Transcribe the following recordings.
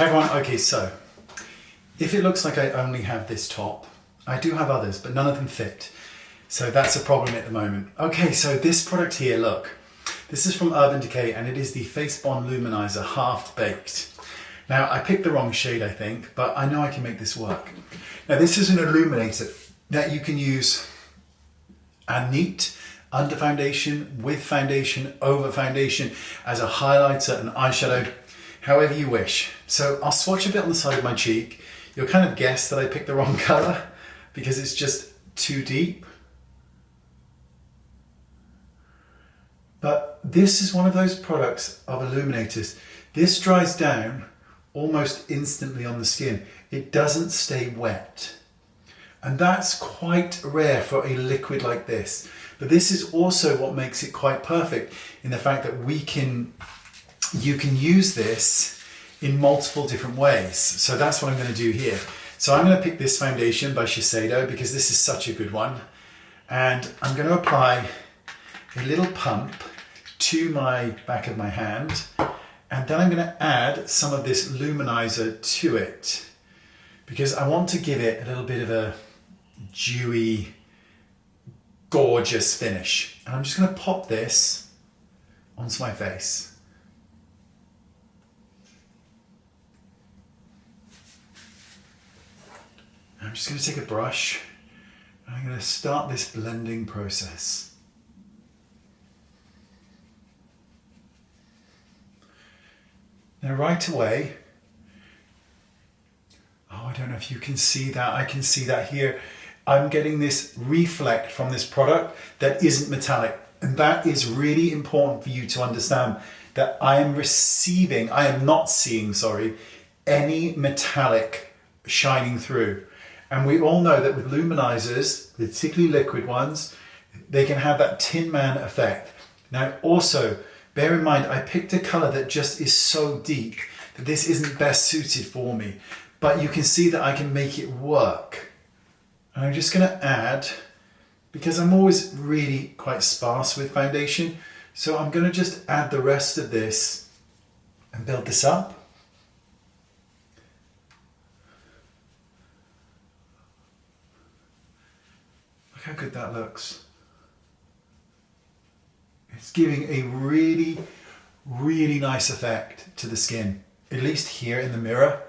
Hey everyone, okay, so if it looks like I only have this top, I do have others, but none of them fit. So that's a problem at the moment. Okay, so this product here, look, this is from Decay and it is the Face Bond Luminizer Half Baked. Now I picked the wrong shade, I think, but I know I can make this work. Now this is an illuminator that you can use and neat under foundation, with foundation, over foundation, as a highlighter, an eyeshadow, however you wish. So I'll swatch a bit on the side of my cheek. You'll kind of guess that I picked the wrong color because it's just too deep. But this is one of those products of illuminators. This dries down almost instantly on the skin. It doesn't stay wet. And that's quite rare for a liquid like this. But this is also what makes it quite perfect in the fact that you can use this in multiple different ways. So that's what I'm going to do here. So I'm going to pick this foundation by Shiseido because this is such a good one. And I'm going to apply a little pump to my back of my hand. And then I'm going to add some of this luminizer to it because I want to give it a little bit of a dewy, gorgeous finish. And I'm just going to pop this onto my face. I'm just going to take a brush and I'm going to start this blending process. Now right away, oh, I don't know if you can see that. I can see that here. I'm getting this reflect from this product that isn't metallic. And that is really important for you to understand that I am not seeing, any metallic shining through. And we all know that with luminizers, particularly liquid ones, they can have that Tin Man effect. Now also, bear in mind, I picked a color that just is so deep that this isn't best suited for me. But you can see that I can make it work. And I'm just going to add, because I'm always really quite sparse with foundation, so I'm going to just add the rest of this and build this up. Look how good that looks. It's giving a really, really nice effect to the skin, at least here in the mirror.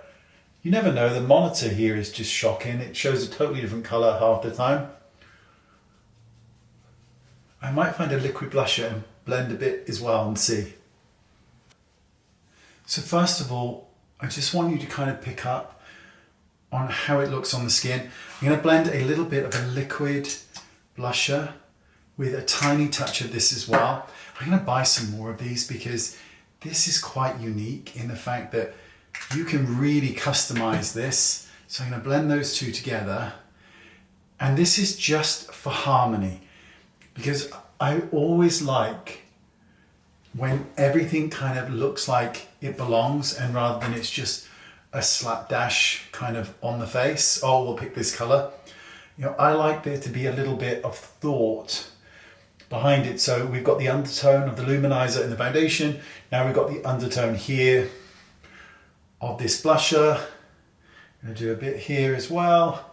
You never know, the monitor here is just shocking. It shows a totally different color half the time. I might find a liquid blusher and blend a bit as well and see. So first of all, I just want you to kind of pick up on how it looks on the skin. I'm going to blend a little bit of a liquid blusher with a tiny touch of this as well. I'm going to buy some more of these because this is quite unique in the fact that you can really customize this. So I'm going to blend those two together. And this is just for harmony because I always like when everything kind of looks like it belongs and rather than it's just a slapdash kind of on the face. Oh, we'll pick this color. You know, I like there to be a little bit of thought behind it. So we've got the undertone of the luminizer in the foundation. Now we've got the undertone here of this blusher. I'm going to do a bit here as well.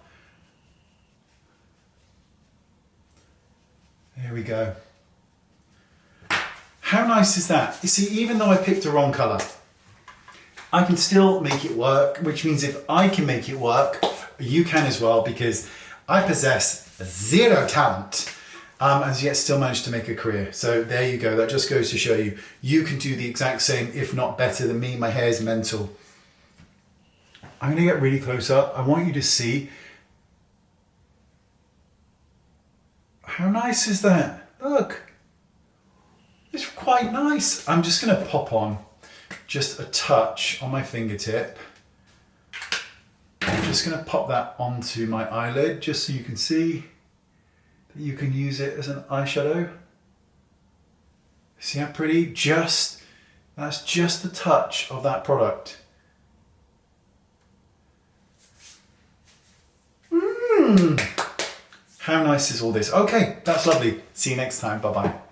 There we go. How nice is that? You see, even though I picked the wrong color, I can still make it work, which means if I can make it work, you can as well, because I possess zero talent and yet still managed to make a career. So there you go. That just goes to show you, you can do the exact same, if not better than me. My hair is mental. I'm going to get really close up. I want you to see. How nice is that? Look. It's quite nice. I'm just going to pop on just a touch on my fingertip. I'm just going to pop that onto my eyelid just so you can see that you can use it as an eyeshadow. See how pretty? That's just a touch of that product. How nice is all this? Okay, that's lovely. See you next time. Bye-bye.